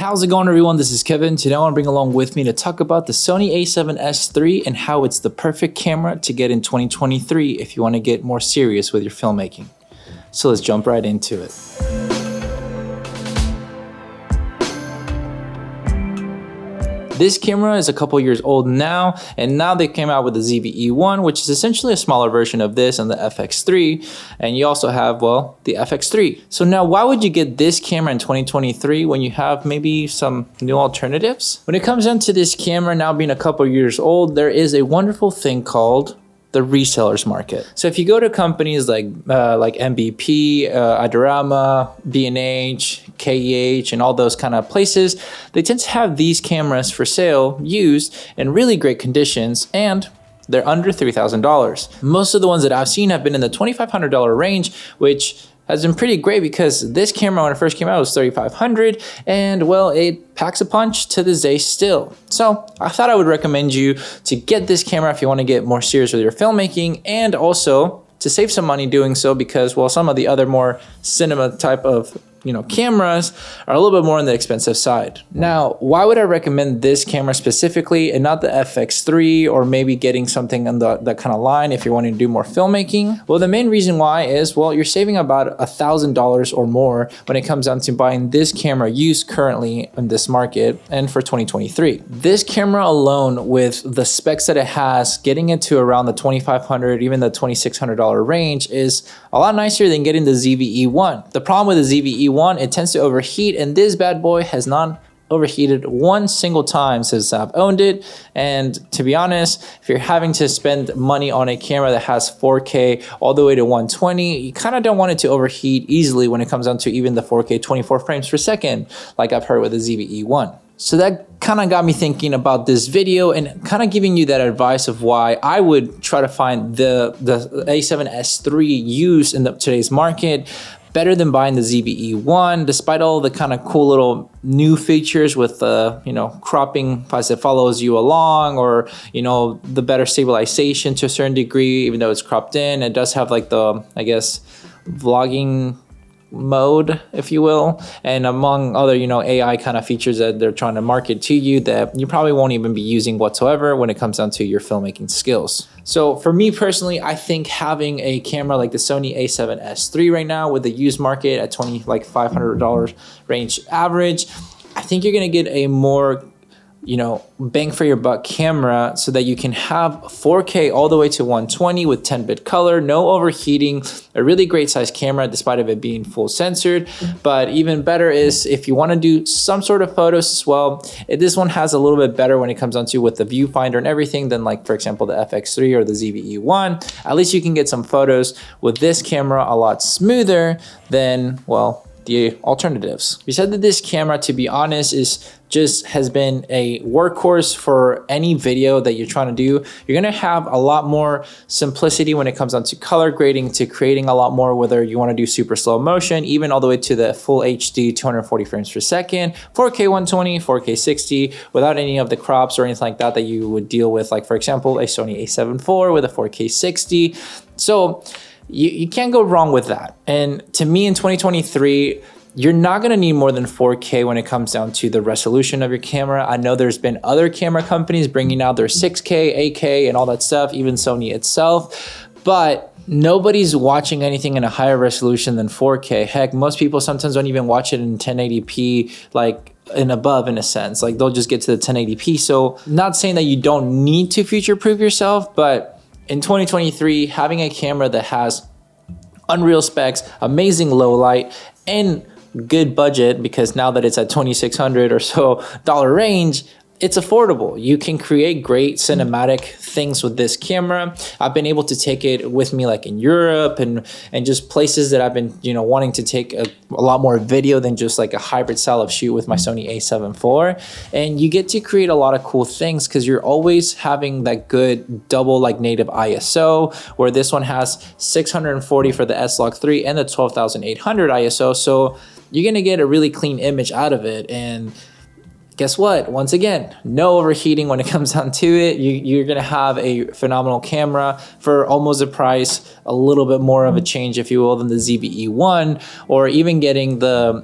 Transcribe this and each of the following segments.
How's it going, everyone? This is Kevin. Today I want to bring along with me to talk about the Sony A7S III and how it's the perfect camera to get in 2023 if you want to get more serious with your filmmaking. So let's jump right into it. This camera is a couple years old now, and now they came out with the ZV-E1, which is essentially a smaller version of this, and the FX3, and you also have, well, the FX3. So now why would you get this camera in 2023 when you have maybe some new alternatives? When it comes down to this camera now being a couple years old, there is a wonderful thing called the resellers market. So if you go to companies like MBP, Adorama, B&H, KEH, and all those kind of places, they tend to have these cameras for sale, used in really great conditions, and they're under $3,000. Most of the ones that I've seen have been in the $2,500 range, which has been pretty great because this camera, when it first came out, was $3,500, and well, it packs a punch to this day still. So I thought I would recommend you to get this camera if you want to get more serious with your filmmaking, and also to save some money doing so because, well, some of the other more cinema type of cameras are a little bit more on the expensive side. Now, why would I recommend this camera specifically and not the FX3 or maybe getting something on that kind of line if you're wanting to do more filmmaking? Well, the main reason why is, well, you're saving about $1,000 or more when it comes down to buying this camera used currently in this market and for 2023. This camera alone, with the specs that it has, getting it to around the $2,500, even the $2,600 range is a lot nicer than getting the ZV-E1. The problem with the ZV-E1, it tends to overheat, and this bad boy has not overheated one single time since I've owned it. And to be honest, if you're having to spend money on a camera that has 4K all the way to 120, you kind of don't want it to overheat easily when it comes down to even the 4K 24 frames per second, like I've heard with the ZV-E1. So that kind of got me thinking about this video and kind of giving you that advice of why I would try to find the A7S III used in today's market better than buying the ZV-E1, despite all the kind of cool little new features with cropping as it follows you along, or the better stabilization to a certain degree, even though it's cropped in. It does have like the, I guess, vlogging mode, if you will, and among other AI kind of features that they're trying to market to you that you probably won't even be using whatsoever when it comes down to your filmmaking skills. So for me personally, I think having a camera like the Sony A7S III right now with the used market at $500 range average, I think you're gonna get a more bang for your buck camera so that you can have 4K all the way to 120 with 10-bit color, no overheating, a really great size camera despite of it being full censored. But even better is if you want to do some sort of photos as well, this one has a little bit better when it comes down to with the viewfinder and everything than, like, for example, the FX3 or the ZV-E1. At least you can get some photos with this camera a lot smoother than, well, the alternatives. We said that this camera, to be honest, has been a workhorse for any video that you're trying to do. You're gonna have a lot more simplicity when it comes down to color grading, to creating a lot more, whether you want to do super slow motion, even all the way to the full HD 240 frames per second, 4K 120, 4K 60, without any of the crops or anything like that you would deal with, like, for example, a Sony A7 IV with a 4K 60. So you can't go wrong with that. And to me, in 2023, you're not gonna need more than 4K when it comes down to the resolution of your camera. I know there's been other camera companies bringing out their 6K, 8K, and all that stuff, even Sony itself, but nobody's watching anything in a higher resolution than 4K. Heck, most people sometimes don't even watch it in 1080p, like, and above, in a sense. Like, they'll just get to the 1080p. So not saying that you don't need to future-proof yourself, but in 2023, having a camera that has unreal specs, amazing low light, and good budget, because now that it's at $2,600 or so range, it's affordable. You can create great cinematic things with this camera. I've been able to take it with me, like in Europe and just places that I've been wanting to take a lot more video than just like a hybrid style of shoot with my Sony A7 IV. And you get to create a lot of cool things because you're always having that good double, like, native ISO, where this one has 640 for the S-Log3 and the 12,800 ISO. So you're gonna get a really clean image out of it. And guess what? Once again, no overheating when it comes down to it. You're gonna have a phenomenal camera for almost the price, a little bit more of a change, if you will, than the ZVE1, or even getting the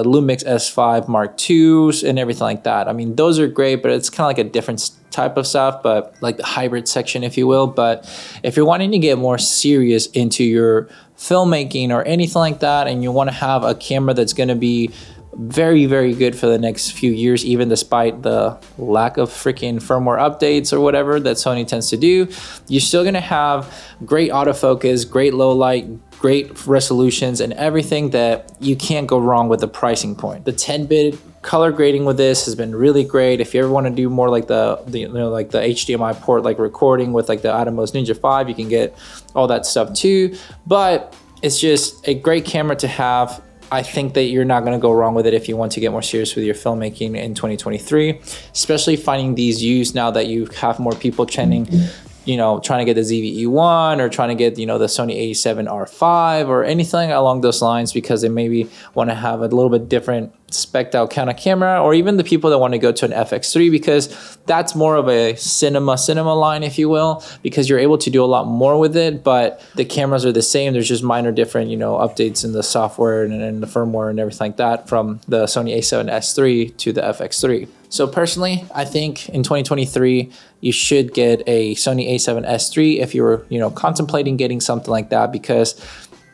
Lumix S5 Mark IIs and everything like that. I mean, those are great, but it's kind of like a different type of stuff, but like the hybrid section, if you will. But if you're wanting to get more serious into your filmmaking or anything like that, and you want to have a camera that's going to be very, very good for the next few years, even despite the lack of freaking firmware updates or whatever that Sony tends to do, you're still going to have great autofocus, great low light, great resolutions, and everything that you can't go wrong with the pricing point. The 10-bit color grading with this has been really great. If you ever want to do more like the HDMI port like recording with like the Atomos Ninja 5, you can get all that stuff too. But it's just a great camera to have. I think that you're not going to go wrong with it if you want to get more serious with your filmmaking in 2023, especially finding these used now that you have more people trying to get the ZVE1 or trying to get, the Sony A7R5 or anything along those lines, because they maybe want to have a little bit different spec'd out kind of camera, or even the people that want to go to an FX3, because that's more of a cinema line, if you will, because you're able to do a lot more with it, but the cameras are the same. There's just minor different, updates in the software and the firmware and everything like that from the Sony A7S III to the FX3. So personally, I think in 2023, you should get a Sony A7S III if you're, contemplating getting something like that, because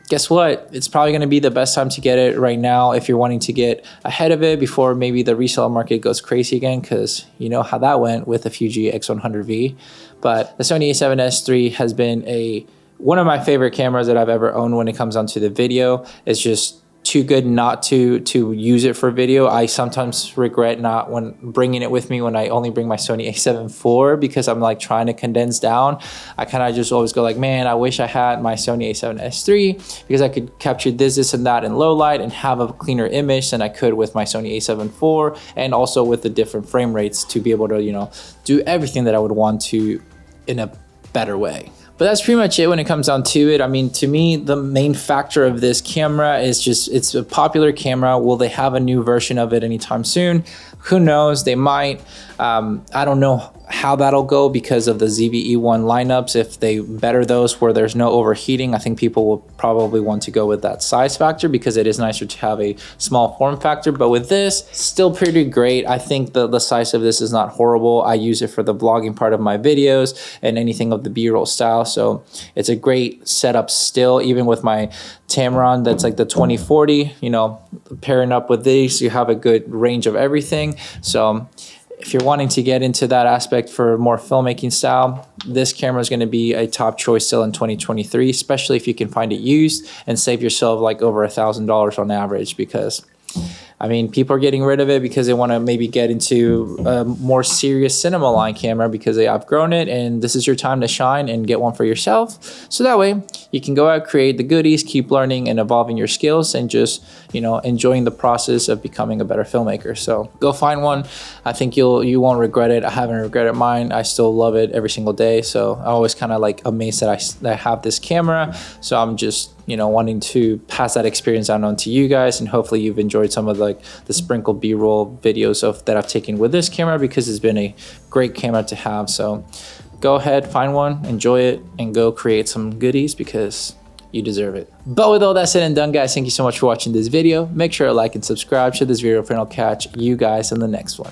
guess what? It's probably going to be the best time to get it right now if you're wanting to get ahead of it before maybe the resale market goes crazy again, because you know how that went with the Fuji X100V. But the Sony A7S III has been one of my favorite cameras that I've ever owned when it comes down to the video. It's just too good not to use it for video. I sometimes regret not bringing it with me when I only bring my Sony A7 IV, because I'm like trying to condense down. I kind of just always go like, man, I wish I had my Sony A7S III, because I could capture this and that in low light and have a cleaner image than I could with my Sony A7 IV, and also with the different frame rates to be able to, do everything that I would want to in a better way. But that's pretty much it when it comes down to it. I mean, to me, the main factor of this camera is just, it's a popular camera. Will they have a new version of it anytime soon? Who knows? They might. I don't know how that'll go because of the ZVE1 lineups. If they better those where there's no overheating, I think people will probably want to go with that size factor, because it is nicer to have a small form factor. But with this, still pretty great. I think the size of this is not horrible. I use it for the vlogging part of my videos and anything of the B-roll style. So it's a great setup still, even with my Tamron that's like the 2040, pairing up with these, you have a good range of everything. So if you're wanting to get into that aspect for more filmmaking style, this camera is going to be a top choice still in 2023, especially if you can find it used and save yourself like over $1,000 on average, because I mean, people are getting rid of it because they want to maybe get into a more serious cinema line camera because they outgrown it, and this is your time to shine and get one for yourself. So that way you can go out, create the goodies, keep learning and evolving your skills, and just, enjoying the process of becoming a better filmmaker. So go find one. I think you won't regret it. I haven't regretted mine. I still love it every single day. So I'm always kind of like amazed that I have this camera. So I'm just wanting to pass that experience on to you guys, and hopefully you've enjoyed some of the sprinkled B-roll videos that I've taken with this camera, because it's been a great camera to have. So go ahead, find one, enjoy it, and go create some goodies, because you deserve it. But with all that said and done, guys, thank you so much for watching this video. Make sure to like and subscribe to this video, and I'll catch you guys in the next one.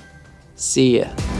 See ya.